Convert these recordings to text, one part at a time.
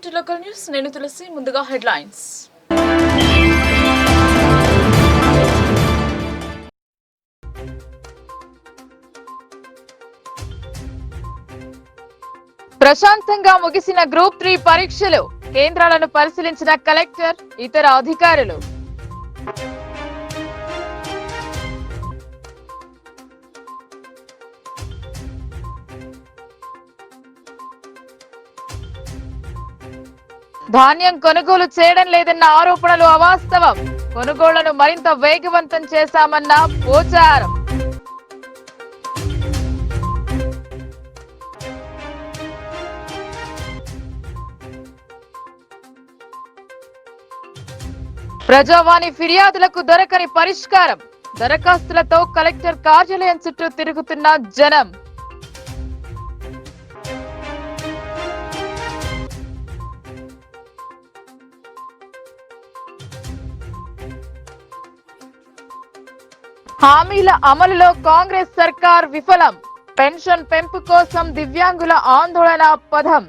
Welcome to local news. నేను తులసి. ముందుగా headlines. ప్రశాంతంగా ముగిసిన గ్రూప్ 3 పరీక్షలు. కేంద్రాలను పరిశీలించిన కలెక్టర్, ఇతర అధికారులు. ధాన్యం కొనుగోలు చేయడం లేదన్న ఆరోపణలు అవాస్తవం. కొనుగోళ్లను మరింత వేగవంతం చేశామన్న పోచారం. ప్రజావాణి ఫిర్యాదులకు దొరకని పరిష్కారం. దరఖాస్తులతో కలెక్టర్ కార్యాలయం చుట్టూ తిరుగుతున్న జనం. హామీల అమలులో కాంగ్రెస్ సర్కార్ విఫలం. పెన్షన్ పెంపు కోసం దివ్యాంగుల ఆందోళన పథం.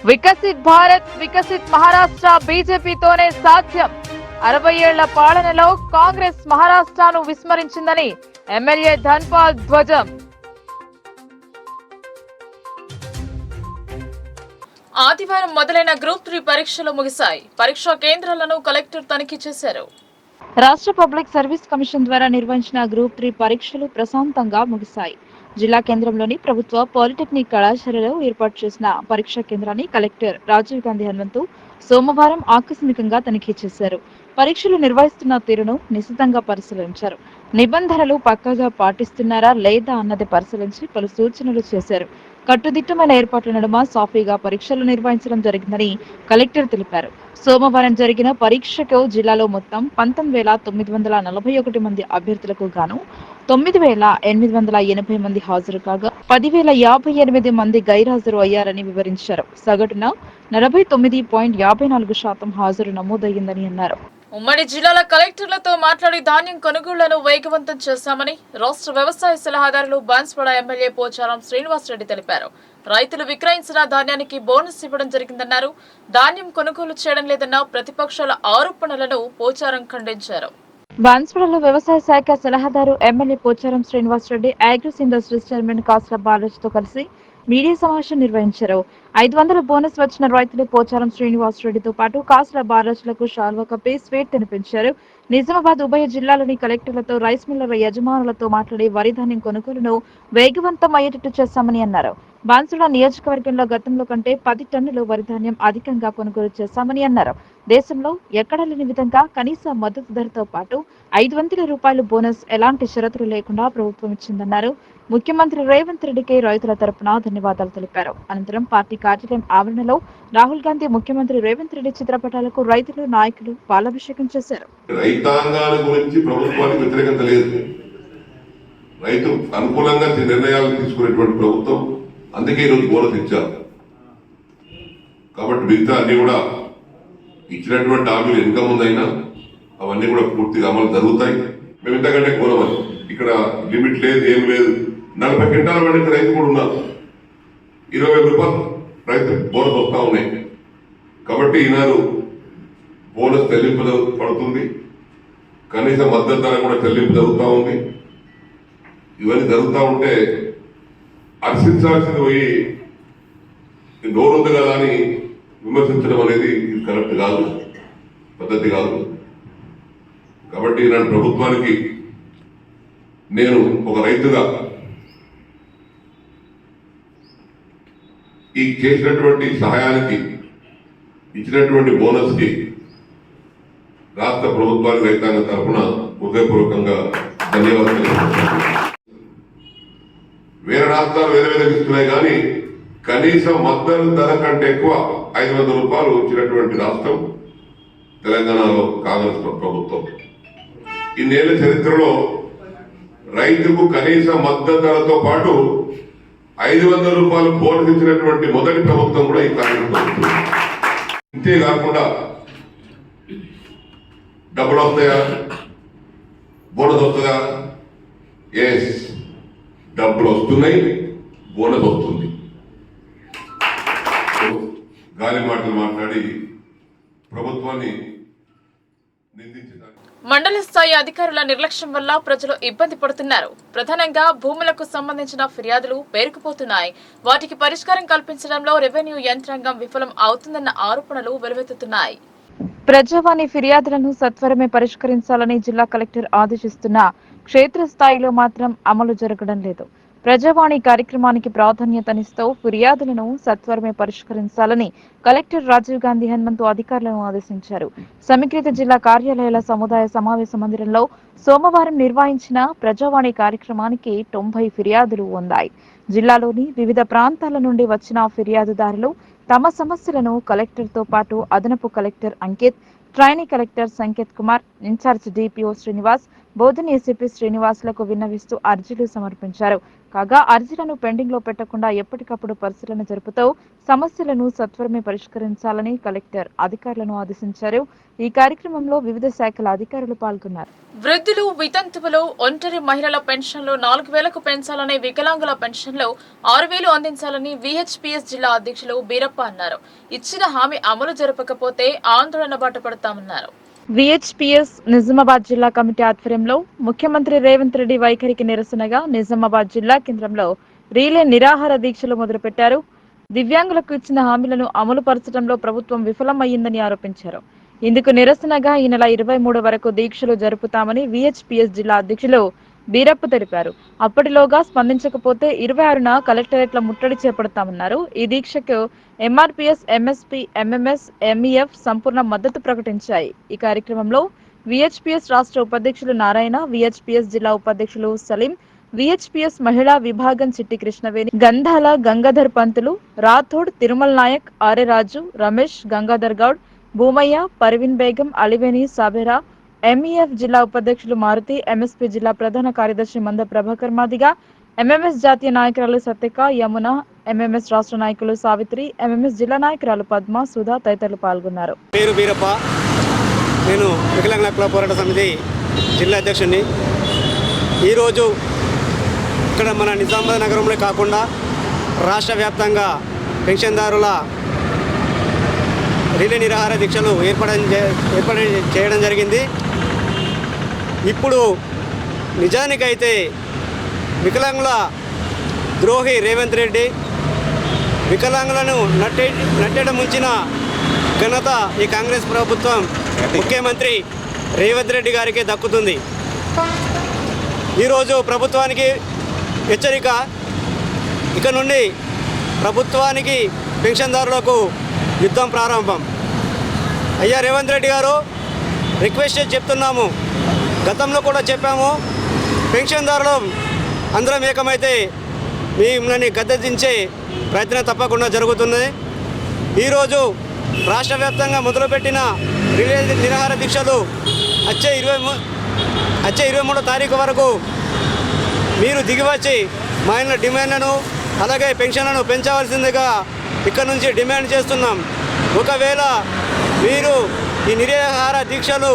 వికసిత్ భారత్, వికసిత్ మహారాష్ట్ర బీజేపీతోనే సాధ్యం. 60 ఏళ్ల పాలనలో కాంగ్రెస్ మహారాష్ట్రను విస్మరించిందని ఎమ్మెల్యే ధన్పాల్ ధ్వజం. ఆదివారం మొదలైన గ్రూప్ 3 పరీక్షలు ముగిశాయి. పరీక్షా కేంద్రాలను కలెక్టర్ తనిఖీ చేశారు. రాష్ట్ర పబ్లిక్ సర్వీస్ కమిషన్ ద్వారా నిర్వహించిన గ్రూప్ 3 పరీక్షలు ప్రశాంతంగా ముగిశాయి. జిల్లా కేంద్రంలోని ప్రభుత్వ పాలిటెక్నిక్ కళాశాలలో ఏర్పాటు చేసిన పరీక్షా కేంద్రాన్ని కలెక్టర్ రాజీవ్ గాంధీ హనుమంతు సోమవారం ఆకస్మికంగా తనిఖీ చేశారు. పరీక్షలు నిర్వహిస్తున్న తీరును నిశితంగా పరిశీలించారు. నిబంధనలు పక్కాగా పాటిస్తున్నారా లేదా అన్నది పరిశీలించి పలు సూచనలు చేశారు. కట్టుదిట్టమైన ఏర్పాట్ల నడుమ సాఫీగా పరీక్షలు నిర్వహించడం జరిగిందని కలెక్టర్ తెలిపారు. సోమవారం జరిగిన పరీక్షకు జిల్లాలో మొత్తం 19,941 మంది అభ్యర్థులకు గాను 9,880 మంది హాజరు కాగా 10,058 మంది గైర్హాజరు అయ్యారని వివరించారు. సగటున 49.54% హాజరు నమోదయ్యిందని అన్నారు. ఉమ్మడి జిల్లాల కలెక్టర్లతో మాట్లాడి ధాన్యం కొనుగోళ్లను వేగవంతం చేశామని రాష్ట్ర వ్యవసాయ సలహాదారులు బాన్స్వాడ ఎమ్మెల్యే పోచారం శ్రీనివాసరెడ్డి తెలిపారు. రైతులు విక్రయించిన ధాన్యానికి బోనస్ ఇవ్వడం జరిగిందన్నారు. ధాన్యం కొనుగోలు చేయడం లేదన్న ప్రతిపక్షాల ఆరోపణలను పోచారం ఖండించారు. బాన్స్వాడలో వ్యవసాయ శాఖ సలహాదారు MLA Pocharam Srinivasareddy Agros industries chairman Kasula బాలరాజుతో కలిసి మీడియా సమావేశం నిర్వహించారు. 500 బోనస్ వచ్చిన రైతులు పోచారం శ్రీనివాసరెడ్డితో పాటు కాసుల బాలరాజులకు షాల్వా కప్పి స్వీట్ తినిపించారు. నిజామాబాద్ ఉభయ జిల్లాలోని కలెక్టర్లతో రైస్ మిల్లర్ల యజమానులతో మాట్లాడి వరి ధాన్యం కొనుగోలును వేగవంతం అయ్యేటట్టు చేశామని అన్నారు. బాన్సుడ నియోజకవర్గంలో గతంలో కంటే 10 టన్నులు వరి ధాన్యం అధికంగా కొనుగోలు చేశామని అన్నారు. దేశంలో ఎక్కడా లేని విధంగా కనీస మద్దతు ధరతో పాటు 500 రూపాయలు బోనస్ ఎలాంటి షరతులు లేకుండా ప్రభుత్వం ఇచ్చిందన్నారు. ముఖ్యమంత్రి రేవంత్ రెడ్డికి రైతుల తరపున ధన్యవాదాలు తెలిపారు. అనంతరం పార్టీ కార్యాలయం ఆవరణలో రాహుల్ గాంధీ, ముఖ్యమంత్రి రేవంత్ రెడ్డి చిత్రపటాలకు రైతులు, నాయకులు పాలాభిషేకం చేశారు. రైతాంగాల గురించి ప్రభుత్వానికి వ్యతిరేకత లేదు. రైతు అనుకూలంగా నిర్ణయాలు తీసుకునేటువంటి ప్రభుత్వం. అందుకే ఈరోజు బోనస్ ఇచ్చారు. కాబట్టి మిగతా అన్ని కూడా ఇచ్చినటువంటి హామీలు ఎంత ముందైనా అవన్నీ కూడా పూర్తిగా అమలు జరుగుతాయి. మేము ఇంతకంటే కోరమని ఇక్కడ లిమిట్ లేదు, ఏం లేదు. 40 క్వింటాల పండించే రైతు కూడా ఉన్నారు. 20,000 రూపాయలు రైతు బోనస్ వస్తూ ఉన్నాయి. కాబట్టి ఈనాడు బోనస్ చెల్లింపు పడుతుంది. కనీస మద్దతు ధర కూడా చెల్లింపు జరుగుతూ ఉంది. ఇవన్నీ జరుగుతూ ఉంటే హర్షించాల్సింది పోయి నోరుంది కదా అని విమర్శించడం అనేది ఇది కరెక్ట్ కాదు, పద్ధతి కాదు. కాబట్టి ఈనాడు ప్రభుత్వానికి నేను ఒక రైతుగా ఈ చేసినటువంటి సహాయానికి, ఇచ్చినటువంటి బోనస్ కి రాష్ట్ర ప్రభుత్వానికి రైతాంగ తరఫున హృదయపూర్వకంగా ధన్యవాదాలు. వేరే రాష్ట్రాలు వేరే ఇస్తున్నాయి కానీ కనీస మద్దతు ధర కంటే ఎక్కువ 500 రూపాయలు ఇచ్చినటువంటి రాష్ట్రం తెలంగాణలో కాంగ్రెస్ ప్రభుత్వం. ఇన్నేళ్ల చరిత్రలో రైతుకు కనీస మద్దతు ధరతో పాటు 500 రూపాయలు బోనస్ ఇచ్చినటువంటి మొదటి ప్రభుత్వం కూడా ఈ కాంగ్రెస్ ప్రభుత్వం. ఇంతేకాకుండా డబ్బులు వస్తాయా, బోనస్ వస్తుందా? ఎస్, డబ్బులు వస్తున్నాయి, బోనస్ వస్తుంది. గాలి మాటలు మాట్లాడి ప్రభుత్వాన్ని నిందించడానికి మండల స్థాయి అధికారుల నిర్లక్ష్యం వల్ల ప్రజలు ఇబ్బంది పడుతున్నారు. ప్రధానంగా భూములకు సంబంధించిన ఫిర్యాదులు పేరుకుపోతున్నాయి. వాటికి పరిష్కారం కల్పించడంలో రెవెన్యూ యంత్రాంగం విఫలం అవుతుందన్న ఆరోపణలు వెలువెత్తుతున్నాయి. ప్రజావాణి ఫిర్యాదులను సత్వరమే పరిష్కరించాలని జిల్లా కలెక్టర్ ఆదేశిస్తున్నా క్షేత్రస్థాయిలో మాత్రం అమలు జరగడం లేదు. ప్రజావాణి కార్యక్రమానికి ప్రాధాన్యతనిస్తూ ఫిర్యాదులను సత్వరమే పరిష్కరించాలని కలెక్టర్ రాజీవ్ గాంధీ హనుమంతు అధికారులను ఆదేశించారు. సమీకృత జిల్లా కార్యాలయాల సముదాయ సమావేశ మందిరంలో సోమవారం నిర్వహించిన ప్రజావాణి కార్యక్రమానికి 90 ఫిర్యాదులు అందాయి. జిల్లాలోని వివిధ ప్రాంతాల నుండి వచ్చిన ఫిర్యాదుదారులు తమ సమస్యలను కలెక్టర్తో పాటు అదనపు collector Ankit, trainee collector Sanket Kumar, in charge DPO Srinivas, Bodhan ACP శ్రీనివాసులకు విన్నవిస్తూ అర్జీలు సమర్పించారు. కాగా అర్జీలను పెండింగ్ లో పెట్టకుండా ఎప్పటికప్పుడు పరిశీలన జరుపుతూ సమస్యలను సత్వరమే పరిష్కరించాలని కలెక్టర్ అధికారులను ఆదేశించారు. ఈ కార్యక్రమంలో వివిధ శాఖల అధికారులు పాల్గొన్నారు. వృద్ధులు, వితంతువులు, ఒంటరి మహిళల పెన్షన్లు 4,000కు పెంచాలని, వికలాంగుల పెన్షన్లు 6,000 అందించాలని విహెచ్పిఎస్ జిల్లా అధ్యక్షులు బీరప్ప అన్నారు. ఇచ్చిన హామీ అమలు జరపకపోతే ఆందోళన బాట పడతామన్నారు. విహెచ్పిఎస్ నిజామాబాద్ జిల్లా కమిటీ ఆధ్వర్యంలో ముఖ్యమంత్రి రేవంత్ రెడ్డి వైఖరికి నిరసనగా నిజామాబాద్ జిల్లా కేంద్రంలో రీలే నిరాహార దీక్షలు మొదలుపెట్టారు. దివ్యాంగులకు ఇచ్చిన హామీలను అమలు పరచడంలో ప్రభుత్వం విఫలమయ్యిందని ఆరోపించారు. ఇందుకు నిరసనగా ఈ నెల 23 వరకు దీక్షలు జరుపుతామని విహెచ్పిఎస్ జిల్లా అధ్యక్షులు బీరప్ప తెలిపారు. అప్పటిలోగా స్పందించకపోతే 26న కలెక్టరేట్ల ముట్టడి చేపడతామన్నారు. ఈ దీక్షకు ఎంఆర్పీఎస్, ఎంఎస్పీ, ఎంఎంఎస్, ఎంఈఎఫ్ సంపూర్ణ మద్దతు ప్రకటించాయి. ఈ కార్యక్రమంలో విహెచ్పిఎస్ రాష్ట్ర ఉపాధ్యక్షులు నారాయణ, విహెచ్పిఎస్ జిల్లా ఉపాధ్యక్షులు సలీం, విహెచ్పిఎస్ మహిళా విభాగం చిట్టి కృష్ణవేణి, గంధాల గంగాధర్ పంతులు, రాథోడ్, తిరుమల నాయక్, ఆర్ఏ రాజు, రమేష్, గంగాధర్ గౌడ్, భూమయ్య, పర్వీన్ బేగం, అలివేని, సాబెరా, ఎంఈఎఫ్ జిల్లా ఉపాధ్యక్షులు మారుతి, ఎంఎస్పీ జిల్లా ప్రధాన కార్యదర్శి మంద ప్రభాకర్ మాదిగ, ఎంఎంఎస్ జాతీయ నాయకురాలు సత్యక, యమున, ఎంఎంఎస్ రాష్ట్ర నాయకులు సావిత్రి, ఎంఎంఎస్ జిల్లా నాయకురాలు పద్మ, సుధా తదితరులు పాల్గొన్నారు. పేరు బీరప్ప, నేను వికలాంగుల హక్కుల పోరాట సమితి జిల్లా అధ్యక్షుడిని. ఈరోజు ఇక్కడ మన నిజామాబాద్ నగరంలో కాకుండా రాష్ట్ర వ్యాప్తంగా పెన్షన్దారుల రిలే నిరాహార దీక్షలు ఏర్పాటు చేయడం జరిగింది. ఇప్పుడు నిజానికైతే వికలాంగుల ద్రోహి రేవంత్ రెడ్డి వికలాంగులను నట్టేట ముంచిన ఘనత ఈ కాంగ్రెస్ ప్రభుత్వం ముఖ్యమంత్రి రేవంత్ రెడ్డి గారికి దక్కుతుంది. ఈరోజు ప్రభుత్వానికి హెచ్చరిక, ఇక నుండి ప్రభుత్వానికి పెన్షన్దారులకు యుద్ధం ప్రారంభం. అయ్యా రేవంత్ రెడ్డి గారు, రిక్వెస్ట్ చేసి చెప్తున్నాము, గతంలో కూడా చెప్పాము, పెన్షన్దారులు అందరం ఏకమైతే మిమ్మల్ని గద్దెదించే ప్రయత్నం తప్పకుండా జరుగుతుంది. ఈరోజు రాష్ట్ర వ్యాప్తంగా మొదలుపెట్టిన రిలే నిరాహార దీక్షలు వచ్చే 23వ తారీఖు వరకు మీరు దిగివచ్చి మా డిమాండ్లను అలాగే పెన్షన్లను పెంచవలసిందిగా ఇక్కడ నుంచి డిమాండ్ చేస్తున్నాం. ఒకవేళ మీరు ఈ నిరాహార దీక్షలు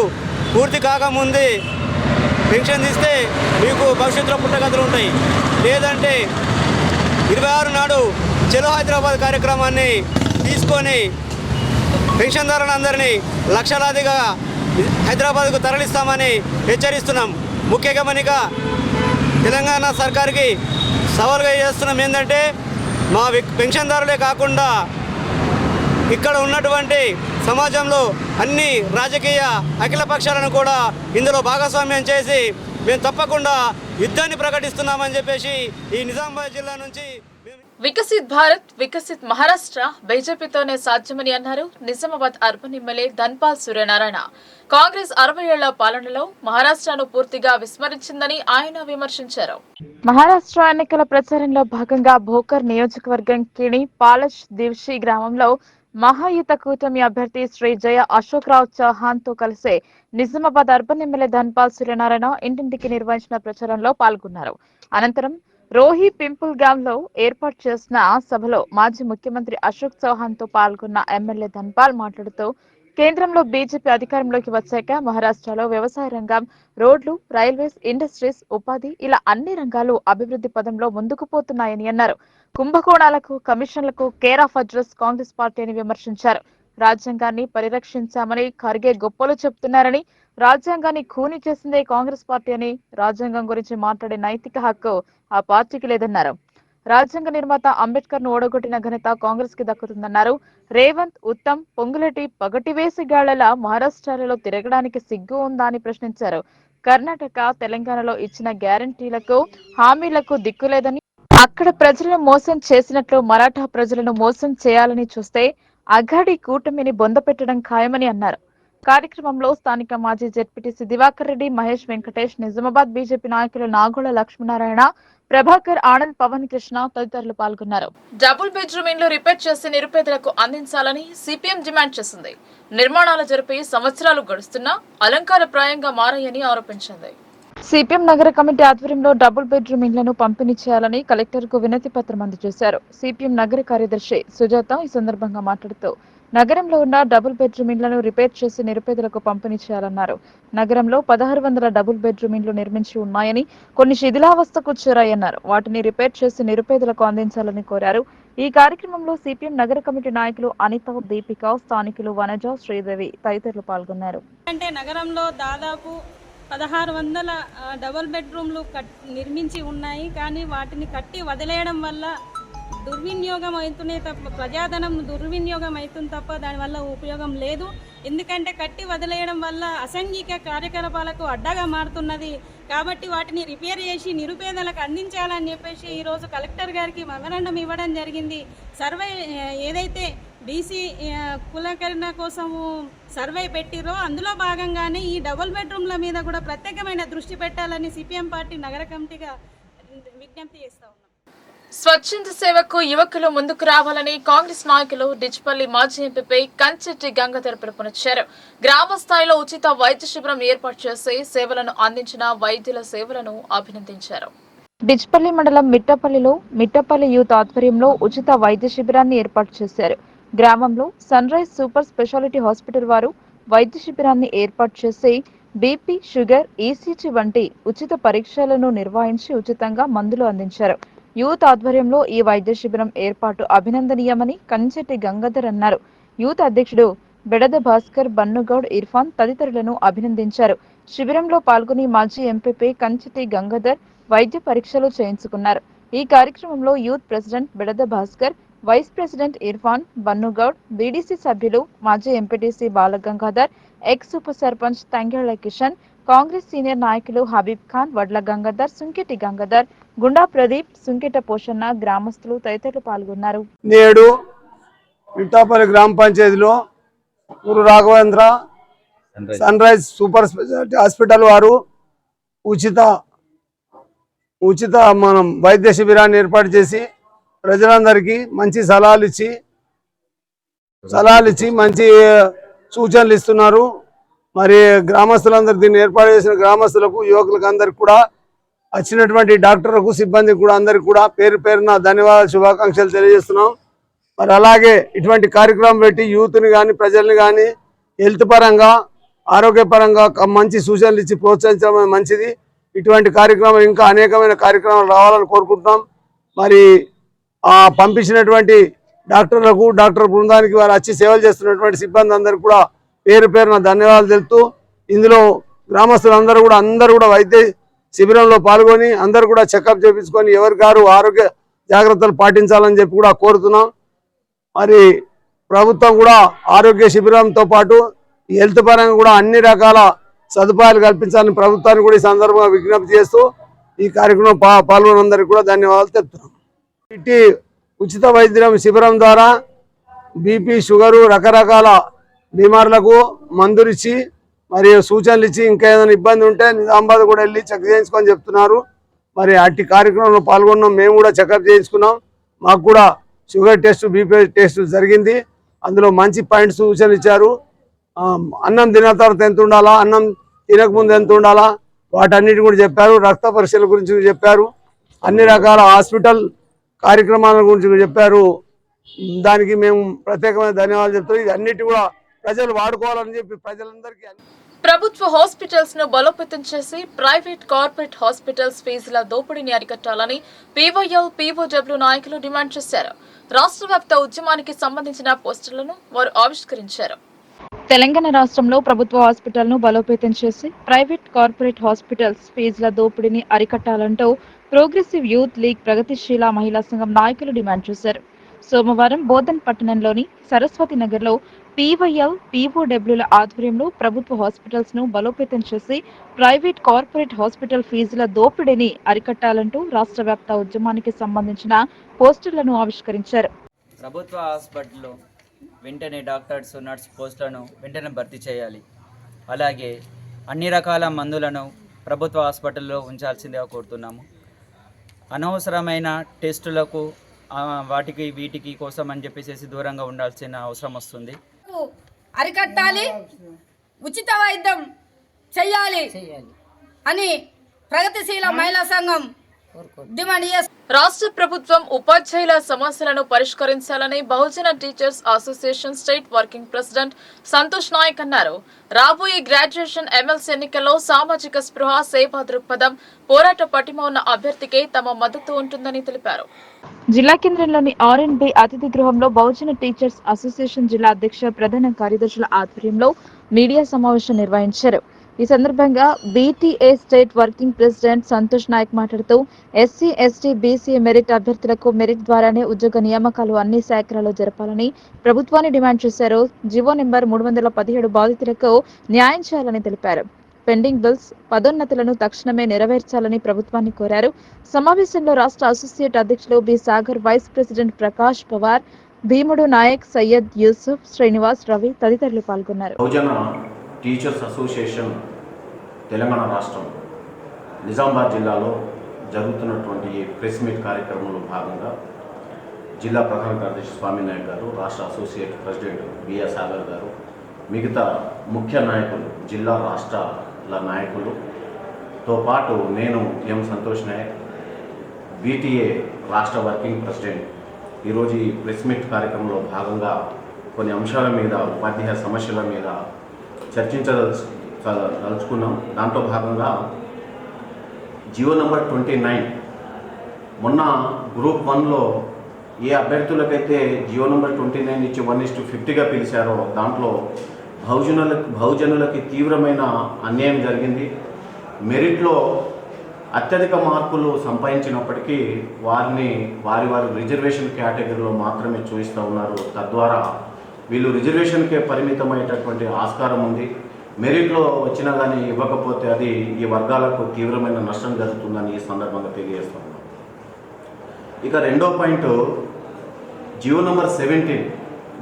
పూర్తి కాకముందే పెన్షన్ ఇస్తే మీకు భవిష్యత్తులో పుట్టగతులు ఉంటాయి. లేదంటే 26 నాడు చలో హైదరాబాద్ కార్యక్రమాన్ని తీసుకొని పెన్షన్దారులందరినీ లక్షలాదిగా హైదరాబాద్కు తరలిస్తామని హెచ్చరిస్తున్నాం. ముఖ్య గమనిక, తెలంగాణ సర్కార్కి సవాల్గా చేస్తున్నాం ఏంటంటే, మా పెన్షన్దారులే కాకుండా ఇక్కడ ఉన్నటువంటి సమాజంలో అన్ని రాజకీయ అఖిల పక్షాలను కూడా ఇందులో భాగస్వామ్యం చేసి మేము తప్పకుండా యుద్ధాన్ని ప్రకటిస్తున్నామని చెప్పేసి ఈ నిజామాబాద్ జిల్లా నుంచి వికసిత్ భారత్, వికసిత్ మహారాష్ట్ర బీజేపీతోనే సాధ్యమని అన్నారు నిజామాబాద్ అర్బన్ ఎమ్మెల్యే ధన్పాల్ సూర్యనారాయణ. కాంగ్రెస్ 60 ఏళ్ల పాలనలో మహారాష్ట్రను పూర్తిగా విస్మరించిందని ఆయన విమర్శించారు. మహారాష్ట్ర ఎన్నికల ప్రచారంలో భాగంగా భోకర్ నియోజకవర్గం కిణి పాలష్ దివ్షి గ్రామంలో మహాయుత కూటమి అభ్యర్థి శ్రీ జయ అశోక్ రావు చౌహాన్ తో కలిసి నిజామాబాద్ అర్బన్ ఎమ్మెల్యే ధన్పాల్ సూర్యనారాయణ ఇంటింటికి నిర్వహించిన ప్రచారంలో పాల్గొన్నారు. అనంతరం రోహి పింపుల్ గ్రామ్ లో ఏర్పాటు చేసిన సభలో మాజీ ముఖ్యమంత్రి అశోక్ చౌహాన్ తో పాల్గొన్న ఎమ్మెల్యే ధన్పాల్ మాట్లాడుతూ కేంద్రంలో బీజేపీ అధికారంలోకి వచ్చాక మహారాష్ట్రలో వ్యవసాయ రంగం, రోడ్లు, రైల్వేస్, ఇండస్ట్రీస్, ఉపాధి ఇలా అన్ని రంగాలు అభివృద్ధి పదంలో ముందుకు పోతున్నాయని అన్నారు. కుంభకోణాలకు, కమిషన్లకు care of address Congress party అని విమర్శించారు. రాజ్యాంగాన్ని పరిరక్షించామని ఖర్గే గొప్పలు చెప్తున్నారని, రాజ్యాంగాన్ని ఖూనీ చేసిందే కాంగ్రెస్ పార్టీ అని, రాజ్యాంగం గురించి మాట్లాడే నైతిక హక్కు ఆ పార్టీకి లేదన్నారు. రాజ్యాంగ నిర్మాత అంబేద్కర్ ను ఓడగొట్టిన ఘనత కాంగ్రెస్ కి దక్కుతుందన్నారు. రేవంత్, ఉత్తమ్, పొంగులేటి పగటివేసి గాళ్లలా మహారాష్ట్రలో తిరగడానికి సిగ్గు ఉందా అని ప్రశ్నించారు. కర్ణాటక, తెలంగాణలో ఇచ్చిన గ్యారంటీలకు, హామీలకు దిక్కులేదని, అక్కడ ప్రజలను మోసం చేసినట్లు మరాఠా ప్రజలను మోసం చేయాలని చూస్తే అఘాడి కూటమిని బొందపెట్టడం ఖాయమని అన్నారు. కార్యక్రమంలో స్థానిక మాజీ జెడ్పీటీసీ దివాకర్ రెడ్డి, మహేష్ వెంకటేష్, నిజామాబాద్ బీజేపీ నాయకులు నాగోళ లక్ష్మీనారాయణ, ప్రభాకర్, ఆనంద్, పవన్ కృష్ణ తదితరులు పాల్గొన్నారు. డబుల్ బెడ్రూమ్ ఇండ్లు రిపేర్ చేసి నిరుపేదలకు అందించాలని సిపిఎం డిమాండ్ చేసింది. నిర్మాణాలు జరిపి సంవత్సరాలు గడుస్తున్నా అలంకారప్రాయంగా మారాయని ఆరోపించింది. సిపిఎం నగర కమిటీ ఆధ్వర్యంలో డబుల్ బెడ్రూమ్ ఇండ్లను పంపిణీ చేయాలని కలెక్టర్ కు వినతి పత్రం అందజేశారు. సిపిఎం నగర కార్యదర్శి సుజాత ఈ సందర్భంగా మాట్లాడుతూ నగరంలో ఉన్న డబుల్ బెడ్రూమ్ ఇండ్లను రిపేర్ చేసి నిరుపేదలకు పంపిణీ చేయాలన్నారు. నగరంలో 1600 డబుల్ బెడ్రూమ్ ఇండ్లు నిర్మించి ఉన్నాయని, కొన్ని శిథిలావస్థకు చేరాయన్నారు. వాటిని రిపేర్ చేసి నిరుపేదలకు అందించాలని కోరారు. ఈ కార్యక్రమంలో సిపిఎం నగర కమిటీ నాయకులు అనిత, దీపిక, స్థానికులు వనజ, శ్రీదేవి తదితరులు పాల్గొన్నారు. అంటే నగరంలో దాదాపు 1600 డబుల్ బెడ్రూమ్లు నిర్మించి ఉన్నాయి. కానీ వాటిని కట్టి వదిలేయడం వల్ల దుర్వినియోగం అవుతున్నాయి తప్ప, ప్రజాధనం దుర్వినియోగం అవుతుంది తప్ప దానివల్ల ఉపయోగం లేదు. ఎందుకంటే కట్టి వదిలేయడం వల్ల అసాంఘిక కార్యకలాపాలకు అడ్డగా మారుతున్నది. కాబట్టి వాటిని రిపేర్ చేసి నిరుపేదలకు అందించాలని చెప్పేసి ఈరోజు కలెక్టర్ గారికి మెమరాండం ఇవ్వడం జరిగింది. సర్వే ఏదైతే బీసీ కులకరణ కోసము సర్వే పెట్టిరో అందులో భాగంగానే ఈ డబుల్ బెడ్రూమ్ల మీద కూడా ప్రత్యేకమైన దృష్టి పెట్టాలని సిపిఎం పార్టీ నగర కమిటీగా విజ్ఞప్తి చేస్తా ఉన్నాం. స్వచ్ఛంద సేవకు యువకులు ముందుకు రావాలని కాంగ్రెస్ నాయకులు డిచ్పల్లి మాజీ ఎంపీపై కంచెట్టి గంగాధర్ పిలుపునిచ్చారు. గ్రామ స్థాయిలో ఉచిత వైద్య శిబిరం ఏర్పాటు చేసి సేవలను అందించిన వైద్యుల సేవలను అభినందించారు. డిచ్పల్లి మండలం మిట్టపల్లిలో మిట్టపల్లి యూత్ ఆధ్వర్యంలో ఉచిత వైద్య శిబిరాన్ని ఏర్పాటు చేశారు. గ్రామంలో sunrise super speciality hospital వారు వైద్య శిబిరాన్ని ఏర్పాటు చేసి బీపీ, షుగర్, ఈసీజీ వంటి ఉచిత పరీక్షలను నిర్వహించి ఉచితంగా మందులు అందించారు. యూత్ ఆధ్వర్యంలో ఈ వైద్య శిబిరం ఏర్పాటు అభినందనీయమని కంచెట్టి గంగాధర్ అన్నారు. యూత్ అధ్యక్షుడు బెడద భాస్కర్, బన్నుగౌడ్, ఇర్ఫాన్ తదితరులను అభినందించారు. శిబిరంలో పాల్గొని మాజీ ఎంపీపీ కంచెట్టి గంగాధర్ వైద్య పరీక్షలు చేయించుకున్నారు. ఈ కార్యక్రమంలో youth president Bedada Bhaskar, vice president Irfan, Bannugoud, BDC సభ్యులు, మాజీ ఎంపీటీసీ బాలగంగాధర్, ఎక్స్ ఉప సర్పంచ్ తంగెళ్ల కిషన్, కాంగ్రెస్ సీనియర్ నాయకులు హబీబ్ ఖాన్, వడ్ల గంగాధర్, సుంకెటి గంగాధర్, గుండా ప్రదీప్, సుంకెట పోషన్న, గ్రామస్తులు తదితరులు పాల్గొన్నారు. నేడు మిట్టాపల్లి గ్రామ పంచాయతీలో Guru Raghavendra sunrise super speciality hospital వారు ఉచిత మనం వైద్య శిబిరాన్ని ఏర్పాటు చేసి ప్రజలందరికీ మంచి సలహాలు ఇచ్చి మంచి సూచనలు ఇస్తున్నారు. మరి గ్రామస్తులందరూ దీన్ని ఏర్పాటు చేసిన గ్రామస్తులకు, యువకులకు అందరికి కూడా, వచ్చినటువంటి డాక్టర్లకు, సిబ్బందికి కూడా అందరికి కూడా పేరు పేరున ధన్యవాదాలు, శుభాకాంక్షలు తెలియజేస్తున్నాం. మరి అలాగే ఇటువంటి కార్యక్రమం పెట్టి యూత్ని కానీ ప్రజల్ని కానీ హెల్త్ పరంగా, ఆరోగ్యపరంగా మంచి సూచనలు ఇచ్చి ప్రోత్సహించడం మంచిది. ఇటువంటి కార్యక్రమం ఇంకా అనేకమైన కార్యక్రమాలు రావాలని కోరుకుంటున్నాం. మరి పంపించినటువంటి డాక్టర్లకు, డాక్టర్ బృందానికి, వారు వచ్చి సేవలు చేస్తున్నటువంటి సిబ్బంది అందరికీ కూడా పేరు పేరున ధన్యవాదాలు తెలుపుతూ, ఇందులో గ్రామస్తులందరూ కూడా వైద్య శిబిరంలో పాల్గొని అందరూ కూడా చెకప్ చేయించుకొని ఎవరికారు ఆరోగ్య జాగ్రత్తలు పాటించాలని చెప్పి కూడా కోరుతున్నాం. మరి ప్రభుత్వం కూడా ఆరోగ్య శిబిరంతో పాటు హెల్త్ పరంగా కూడా అన్ని రకాల సదుపాయాలు కల్పించాలని ప్రభుత్వాన్ని కూడా ఈ సందర్భంగా విజ్ఞప్తి చేస్తూ ఈ కార్యక్రమం పాల్గొనందరికీ కూడా ధన్యవాదాలు తెలుపుతున్నాం. ఇట్టి ఉచిత వైద్యం శిబిరం ద్వారా బీపీ, షుగరు, రకరకాల బీమార్లకు మందులిచ్చి మరియు సూచనలు ఇచ్చి ఇంకా ఏదైనా ఇబ్బంది ఉంటే నిజామాబాద్ కూడా వెళ్ళి చెక్ చేయించుకొని చెప్తున్నారు. మరి అట్టి కార్యక్రమంలో పాల్గొన్నాం. మేము కూడా చెకప్ చేయించుకున్నాం. మాకు కూడా షుగర్ టెస్ట్, బీపీ టెస్ట్ జరిగింది. అందులో మంచి పాయింట్స్ సూచనలు ఇచ్చారు. అన్నం తిన్న తర్వాత ఎంత ఉండాలా, అన్నం తినకముందు ఎంత ఉండాలా, వాటన్నిటి కూడా చెప్పారు. రక్త పరీక్షల గురించి చెప్పారు. అన్ని రకాల హాస్పిటల్ కార్యక్రమాల గురించి చెప్పారు. దానికి మేము ప్రత్యేకమైన ధన్యవాదాలు చెప్తాం. ఇది అన్నిటి కూడా ప్రజలు వాడుకోవాలని చెప్పి ప్రజలందరికీ ప్రభుత్వ హాస్పిటల్స్ ను బలోపేతం చేసి ప్రైవేట్ కార్పొరేట్ హాస్పిటల్స్ ఫీజుల దోపిడీని అరికట్టాలని పీవైఎల్ పీఓడబ్ల్యూ నాయకులు డిమాండ్ చేశారు. రాష్ట్ర వ్యాప్త ఉద్యమానికి సంబంధించిన పోస్టర్లను వారు ఆవిష్కరించారు. తెలంగాణ రాష్ట్రంలో ప్రభుత్వ హాస్పిటల్ ను బలోపేతం చేసి ప్రైవేట్ కార్పొరేట్ హాస్పిటల్స్ ఫీజుల దోపిడీని అరికట్టాలంటూ ప్రోగ్రెసివ్ యూత్ లీగ్ ప్రగతిశీల మహిళా సంఘం నాయకులు డిమాండ్ చేశారు. సోమవారం బోధన్ పట్టణంలోని సరస్వతి నగర్లో పీవైఎల్ పీఓడబ్ల్యూల ఆధ్వర్యంలో ప్రభుత్వ హాస్పిటల్స్ ను బలోపేతం చేసి ప్రైవేట్ కార్పొరేట్ హాస్పిటల్ ఫీజుల దోపిడీని అరికట్టాలంటూ రాష్ట్ర వ్యాప్త ఉద్యమానికి సంబంధించిన పోస్టర్లను ఆవిష్కరించారు. ప్రభుత్వ హాస్పిటల్లో వెంటనే డాక్టర్స్ నర్స్ పోస్టులను వెంటనే భర్తీ చేయాలి. అలాగే అన్ని రకాల మందులను ప్రభుత్వ హాస్పిటల్లో ఉంచాల్సిందిగా కోరుతున్నాము. అనవసరమైన టెస్టులకు వాటికి వీటికి కోసం అని చెప్పేసి దూరంగా ఉండాల్సిన అవసరం వస్తుంది. అరికట్టాలి, ఉచిత వైద్యం చెయ్యాలి అని ప్రగతిశీల మహిళా సంఘం డిమాండ్ చేస్తుంది. రాష్ట్ర ప్రభుత్వం ఉపాధ్యాయుల సమస్యలను పరిష్కరించాలని Bahujan teachers association state working president Santosh Naik అన్నారు. రాబోయే గ్రాడ్యుయేషన్ ఎమ్మెల్సీ ఎన్నికల్లో సామాజిక స్పృహ, సేవా దృక్పథం, పోరాట పటిమ ఉన్న అభ్యర్థికే తమ మద్దతు ఉంటుందని తెలిపారు. జిల్లా కేంద్రంలోని ఆర్ఎన్బి అతిథి గృహంలో బహుజన టీచర్స్ అసోసియేషన్ జిల్లా అధ్యక్ష ప్రధాన కార్యదర్శుల ఆధ్వర్యంలో మీడియా సమావేశం నిర్వహించారు. ఈ సందర్భంగా BTA state working president Santosh Naik మాట్లాడుతూ ఎస్సీ, ఎస్టీ, బీసీ మెరిట్ అభ్యర్థులకు మెరిట్ ద్వారానే ఉద్యోగ నియామకాలు అన్ని శాఖలలో జరపాలని ప్రభుత్వాన్ని డిమాండ్ చేశారు. జీవో నెంబర్ 317 బాధితులకు న్యాయం చేయాలని తెలిపారు. పెండింగ్ బిల్స్, పదోన్నతులను తక్షణమే నెరవేర్చాలని ప్రభుత్వాన్ని కోరారు. సమావేశంలో రాష్ట్ర అసోసియేట్ అధ్యక్షులు B Sagar, vice president Prakash Pawar, Bheemudu Naik, Syed Yusuf, Srinivas, Ravi తదితరులు పాల్గొన్నారు. టీచర్స్ అసోసియేషన్ తెలంగాణ రాష్ట్రం నిజామాబాద్ జిల్లాలో జరుగుతున్నటువంటి ప్రెస్ మీట్ కార్యక్రమంలో భాగంగా జిల్లా ప్రధాన కార్యదర్శి స్వామినాయక్ గారు, రాష్ట్ర అసోసియేట్ ప్రెసిడెంట్ బిఆర్ సాగర్ గారు, మిగతా ముఖ్య నాయకులు, జిల్లా రాష్ట్రాల నాయకులతో పాటు నేను ఎం సంతోష్ నాయక్, బీటీఏ రాష్ట్ర వర్కింగ్ ప్రెసిడెంట్ ఈరోజు ఈ ప్రెస్ మీట్ కార్యక్రమంలో భాగంగా కొన్ని అంశాల మీద, ఉపాధ్యాయ సమస్యల మీద చర్చించదలుచుకున్నాం. దాంట్లో భాగంగా జియో నెంబర్ 29 మొన్న గ్రూప్ 1లో ఏ అభ్యర్థులకైతే జియో నెంబర్ 29 ఇచ్చి 1:50గా పిలిచారో దాంట్లో బహుజనులకి తీవ్రమైన అన్యాయం జరిగింది. మెరిట్లో అత్యధిక మార్కులు సంపాదించినప్పటికీ వారిని వారి రిజర్వేషన్ కేటగిరీలో మాత్రమే చూపిస్తూ ఉన్నారు. తద్వారా వీళ్ళు రిజర్వేషన్కే పరిమితమైనటువంటి ఆస్కారం ఉంది. మెరిట్లో వచ్చినా కానీ ఇవ్వకపోతే అది ఈ వర్గాలకు తీవ్రమైన నష్టం జరుగుతుందని ఈ సందర్భంగా తెలియజేస్తా ఉన్నాం. ఇక రెండో పాయింట్, జియో నెంబర్ 17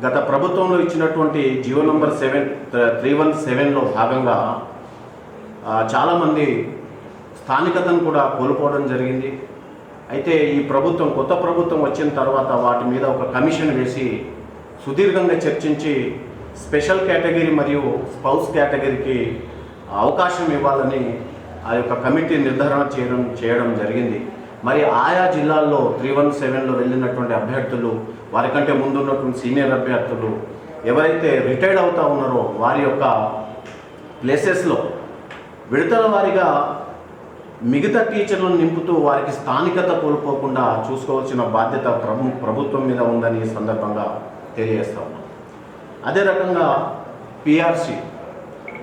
గత ప్రభుత్వంలో ఇచ్చినటువంటి జియో నెంబర్ 317లో భాగంగా చాలామంది స్థానికతను కూడా కోల్పోవడం జరిగింది. అయితే ఈ ప్రభుత్వం, కొత్త ప్రభుత్వం వచ్చిన తర్వాత వాటి మీద ఒక కమిషన్ వేసి సుదీర్ఘంగా చర్చించి స్పెషల్ కేటగిరీ మరియు స్పౌస్ కేటగిరీకి అవకాశం ఇవ్వాలని ఆ యొక్క కమిటీ నిర్ధారణ చేయడం జరిగింది. మరి ఆయా జిల్లాల్లో 317లో వెళ్ళినటువంటి అభ్యర్థులు, వారికంటే ముందున్నటువంటి సీనియర్ అభ్యర్థులు ఎవరైతే రిటైర్డ్ అవుతూ ఉన్నారో వారి యొక్క ప్లేసెస్లో విడతల వారీగా మిగతా టీచర్లను నింపుతూ వారికి స్థానికత కోల్పోకుండా చూసుకోవాల్సిన బాధ్యత ప్రభుత్వం మీద ఉందని ఈ సందర్భంగా తెలియజేస్తా ఉన్నాం. అదే రకంగా పిఆర్సి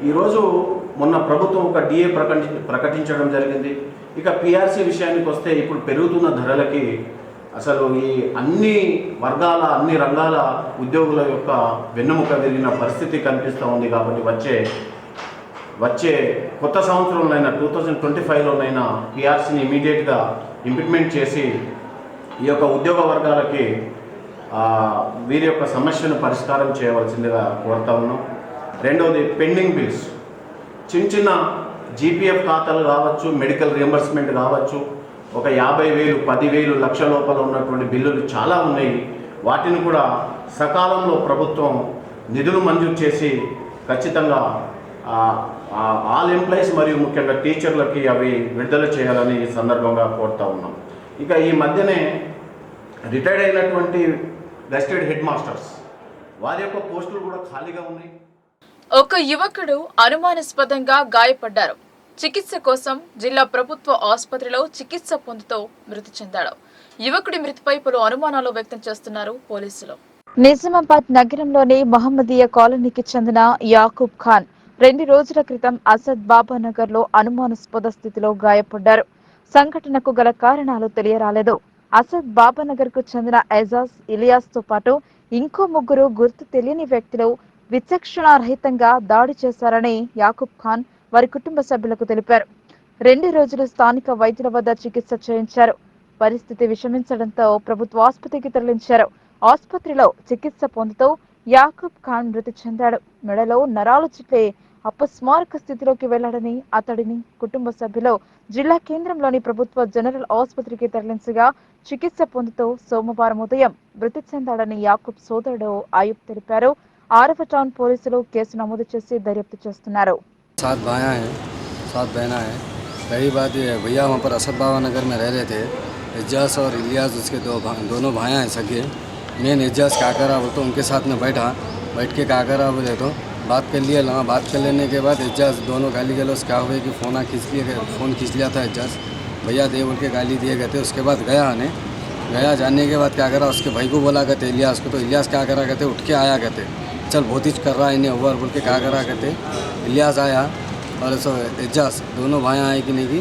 ఈరోజు మొన్న ప్రభుత్వం ఒక డిఏ ప్రకటించడం జరిగింది. ఇక పిఆర్సి విషయానికి వస్తే ఇప్పుడు పెరుగుతున్న ధరలకి అసలు ఈ అన్ని వర్గాల, అన్ని రంగాల ఉద్యోగుల యొక్క వెన్నెముక విరిగిన పరిస్థితి కనిపిస్తూ ఉంది. కాబట్టి వచ్చే కొత్త సంవత్సరంలోనైనా 2025లోనైనా పిఆర్సీని ఇమీడియట్గా ఇంప్లిమెంట్ చేసి ఈ యొక్క ఉద్యోగ వర్గాలకి వీరి యొక్క సమస్యను పరిష్కారం చేయవలసిందిగా కోరుతా ఉన్నాం. రెండవది, పెండింగ్ బిల్స్, చిన్న జీపీఎఫ్ ఖాతాలు కావచ్చు, మెడికల్ రియంబర్స్మెంట్ కావచ్చు, ఒక 50,000, 10,000, లక్ష లోపల ఉన్నటువంటి బిల్లులు చాలా ఉన్నాయి. వాటిని కూడా సకాలంలో ప్రభుత్వం నిధులు మంజూరు చేసి ఖచ్చితంగా ఆల్ ఎంప్లాయీస్ మరియు ముఖ్యంగా టీచర్లకి అవి విడుదల చేయాలని ఈ సందర్భంగా కోరుతా ఉన్నాం. ఇక ఈ మధ్యనే రిటైర్డ్ అయినటువంటి గెస్టెడ్ హెడ్ మాస్టర్స్ వారి యొక్క పోస్టులు కూడా ఖాళీగా ఉన్నాయి. ఒక యువకుడు అనుమానాస్పదంగా గాయపడ్డారు. చికిత్స కోసం జిల్లా ప్రభుత్వ ఆసుపత్రిలో చికిత్స పొందుతూ మృతి చెందాడు. యువకుడి మృతిపై పలు అనుమానాలు వ్యక్తం చేస్తున్నారు పోలీసులు. నిజామాబాద్ నగరంలోని మహమ్మదీయ కాలనీకి చెందిన యాకూబ్ ఖాన్ 2 రోజుల క్రితం అసద్ బాబా నగర్ లో అనుమానాస్పద స్థితిలో గాయపడ్డారు. సంఘటనకు గల కారణాలు తెలియరాలేదు. అసద్ బాబా నగర్ కు చెందిన ఎజాజ్, ఇలియాస్ తో పాటు ఇంకో 3 గుర్తు తెలియని వ్యక్తులు విచక్షణారహితంగా దాడి చేశారని యాకూబ్ ఖాన్ వారి కుటుంబ సభ్యులకు తెలిపారు. 2 రోజులు స్థానిక వైద్యుల వద్ద చికిత్స చేయించారు. పరిస్థితి విషమించడంతో ప్రభుత్వ ఆసుపత్రికి తరలించారు. ఆసుపత్రిలో చికిత్స పొందుతూ యాకూబ్ ఖాన్ మృతి చెందాడు. మెడలో నరాలు చిట్లే అపస్మారక స్థితిలోకి వెళ్లాడని అతడిని కుటుంబ సభ్యులు జిల్లా కేంద్రంలోని ప్రభుత్వ జనరల్ ఆసుపత్రికి తరలించగా చికిత్స పొందుతూ సోమవారం ఉదయం మృతి చెందాడని యాకూబ్ సోదరుడు అయూబ్ తెలిపారు. 6వ టౌన్ పోలీసులు కేసు నమోదు చేసి దర్యాప్తు చేస్తున్నారు. 7 भाया हैं, 7 बहना है। रही बात ये भैया वहाँ पर असद बाबा नगर में रह रहे थे। एजाज और इलियास उसके दोनों भाया हैं सगे। मेन एजाज क्या करा वो तो उनके साथ में बैठ के क्या करा बोले तो बात कर लिया। बात कर लेने के बाद एजाज दोनों गाली गलौज क्या हुए कि फ़ोन खींच लिया था एजाज। भैया दे बोल के गाली दिए गए थे। उसके बाद गया जाने के बाद क्या करा उसके भाई को बोला कहते इलियास को, तो इलियास क्या करा कहते उठ के आया कहते चल बहुत ही कर रहा है इन्हें ओवर बोल के क्या करा कहते इलियास आया और ऐसा एजाज दोनों भाई आए कि नहीं कि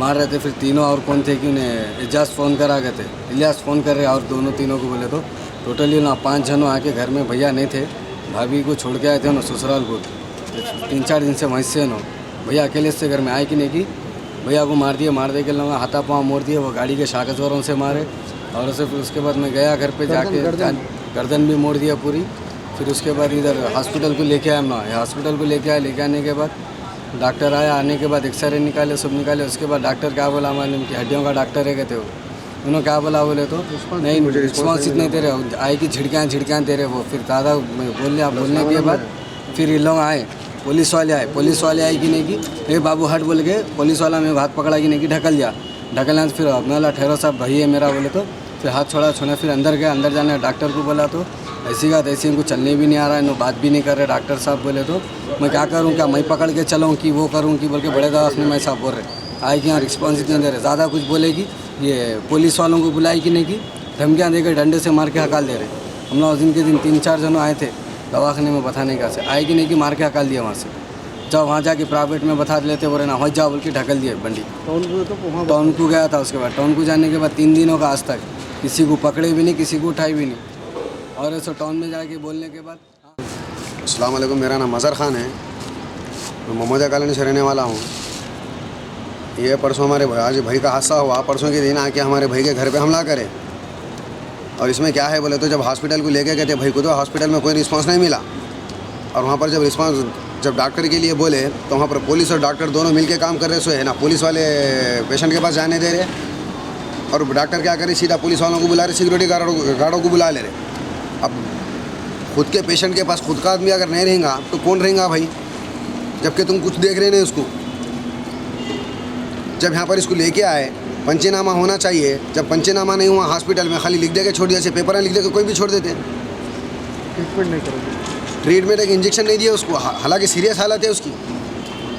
मार रहे थे। फिर तीनों और कौन थे कि उन्हें एजाज फ़ोन करा कहते इलियास फ़ोन कर रहे और तीनों को बोले तो टोटली ना 5 जनों आके घर में भैया नहीं थे, भाभी को छोड़ के आए थे ना ससुराल को 3-4 दिन से वहीं से नो भैया अकेले से घर में आए कि नहीं कि भैया को मार दे के लगा हाथा पाँव मोड़ दिए। वो गाड़ी के शाकजोरों से मारे और ऐसे फिर उसके बाद मैं गया घर पे जाके गर्दन भी मोड़ दिया पूरी। फिर उसके बाद इधर हॉस्पिटल को लेके आया मैं। हॉस्पिटल को लेके आने के बाद डॉक्टर आया। आने के बाद एक्सरे निकाले सब निकाले। उसके बाद डॉक्टर क्या बोला मालूम कि हड्डियों का डॉक्टर है कहते हो। उन्होंने क्या बोला बोले तो नहीं रिस्पॉन्स इतने दे रहे आए कि झिड़कियाँ दे रहे वो। फिर दादा बोलने के बाद फिर ये लोग आए पुलिस वाले आए कि नहीं कि ए बाबू हट बोल के पुलिस वाला मेरे हाथ पकड़ा कि नहीं कि ढकल तो फिर अपना ठहरो साहब भाई है मेरा बोले तो फिर हाथ छोड़ा फिर अंदर गया। अंदर जाने डॉक्टर को बोला तो ऐसी बात ऐसी इनको चलने भी नहीं आ रहा है, नो बात भी नहीं कर रहे डॉक्टर साहब बोले तो मैं क्या करूँ, क्या मैं पकड़ के चलाऊँ कि वो करूँ कि बोल के बड़े दवाखाने में साहब बोल रहे आए कि यहाँ रिस्पॉन्स इतने दे रहे। ज़्यादा कुछ बोलेगी ये पुलिस वालों को बुलाई कि नहीं कि धमकियाँ देकर डंडे से मार के हकाल दे रहे। हम लोग दिन के दिन 3-4 जनों आए थे दवाखाने में बताने का से आए कि नहीं कि मार के हकाल दिया वहाँ से। जब वहाँ जाके प्राइवेट में बता लेते बोले ना हो जाओ बोल के ढकल दिए बंडी। टाउन को गया था। उसके बाद टाउन को जाने के बाद 3 दिनों का आज तक किसी को पकड़े भी नहीं, किसी को उठाए भी नहीं। और ऐसा टाउन में जाके बोलने के बाद अस्सलाम वालेकुम, मेरा नाम अज़हर ख़ान है। मैं मोहम्मदिया कॉलोनी से रहने वाला हूँ। ये परसों हमारे आज भाई का हादसा हुआ। परसों के दिन आके हमारे भाई के घर पे हमला करे। और इसमें क्या है बोले तो जब हॉस्पिटल को लेके गए थे भाई को तो हॉस्पिटल में कोई रिस्पांस नहीं मिला। और वहाँ पर जब डॉक्टर के लिए बोले तो वहाँ पर पुलिस और डॉक्टर दोनों मिल के काम कर रहे। सो है ना पुलिस वाले पेशेंट के पास जाने दे रहे और डॉक्टर क्या करे सीधा पुलिस वालों को बुला रहे, सिक्योरिटी गार्डों को बुला ले रहे। अब खुद के पेशेंट के पास खुद का आदमी अगर नहीं रहेगा तो कौन रहेगा भाई, जबकि तुम कुछ देख रहे नहीं उसको। जब यहाँ पर इसको लेके आए पंचनामा होना चाहिए। जब पंचनामा नहीं हुआ हॉस्पिटल में खाली लिख दे के छोड़ दिया, ऐसे पेपर में लिख दे के कोई भी छोड़ देते। ट्रीटमेंट नहीं करोगे? ट्रीटमेंट एक इंजेक्शन नहीं दिया उसको, हालांकि सीरियस हालत है उसकी।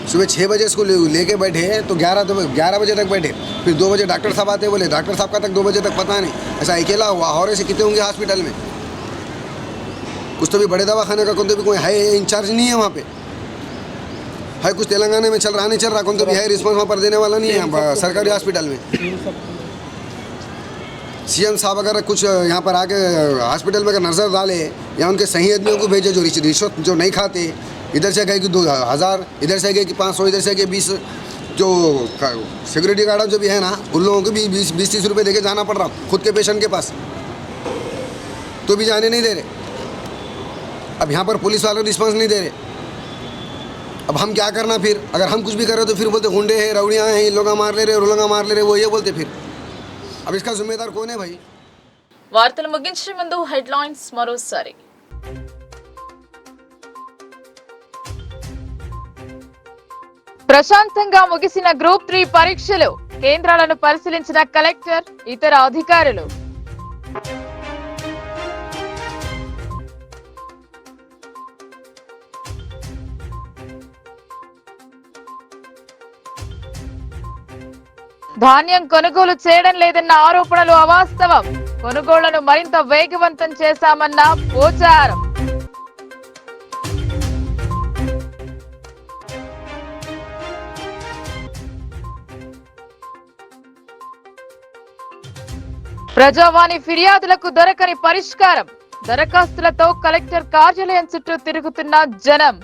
सुबह 6 बजे इसको लेके बैठे तो 11 बजे तक बैठे। फिर 2 बजे डॉक्टर साहब आते बोले डॉक्टर साहब का तक 2 बजे तक पता नहीं। ऐसा अकेला हुआ और ऐसे कितने होंगे हॉस्पिटल में। कुछ तो भी बड़े दवाखाने का कौन तो भी कोई है इंचार्ज नहीं है वहाँ पे है। कुछ तेलंगाना में चल रहा नहीं चल रहा कौन तो भी है रिस्पॉन्स वहाँ पर देने वाला नहीं है सरकारी हॉस्पिटल में। सीएम साहब अगर कुछ यहाँ पर आके हॉस्पिटल में अगर नजर डाले या उनके सही आदमियों को भेजे जो रिश्वत जो नहीं खाते। इधर से गए कि 2000, इधर से गए कि 500, इधर से गए 20। जो सिक्योरिटी गार्ड जो भी है ना उन लोगों को भी 20-30 रुपये दे के जाना पड़ रहा खुद के पेशेंट के पास, तो भी जाने नहीं दे रहे। अब यहाँ पर पुलिस वाले रिस्पॉन्स नहीं दे रहे। अब हम क्या करना फिर, अगर हम कुछ भी कर रहे तो फिर बोलते गुंडे हैं, रउड़ियाँ हैं, ये लोग मार ले रहे, वो लोग मार ले रहे, वो ये बोलते। फिर अब इसका जिम्मेदार कौन है भाई? వార్తలు ముగించే ముందు హెడ్లైన్స్ మరోసారి. ప్రశాంతంగా ముగిసిన గ్రూప్ 3 పరీక్షలు, కేంద్రాలను పరిశీలించిన కలెక్టర్, ఇతర అధికారులు. ధాన్యం కొనుగోలు చేయడం లేదన్న ఆరోపణలు అవాస్తవం. కొనుగోళ్లను మరింత వేగవంతం చేశామన్న పోచారం. ప్రజావాణి ఫిర్యాదులకు దొరకని పరిష్కారం. దరఖాస్తులతో కలెక్టర్ కార్యాలయం చుట్టూ తిరుగుతున్న జనం.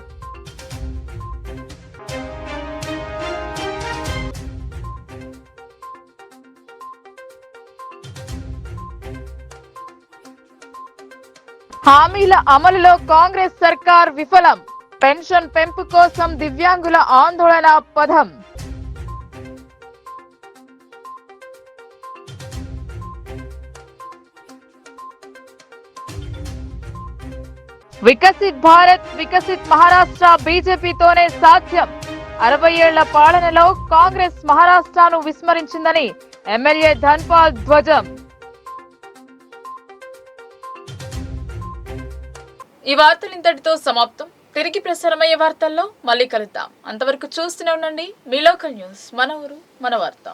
హామీల అమలులో కాంగ్రెస్ సర్కార్ విఫలం. పెన్షన్ పెంపు కోసం దివ్యాంగుల ఆందోళన పథం. వికసిత్ భారత్, వికసిత్ మహారాష్ట్ర బీజేపీతోనే సాధ్యం. 60 ఏళ్ల పాలనలో కాంగ్రెస్ మహారాష్ట్రను విస్మరించిందని ఎమ్మెల్యే ధన్పాల్ ధ్వజం. ఈ వార్తలు ఇంతటితో సమాప్తం. తిరిగి ప్రసారమయ్యే వార్తల్లో మళ్ళీ కలుద్దాం. అంతవరకు చూస్తూనే ఉండండి మీ లోకల్ న్యూస్. మన ఊరు మన వార్త.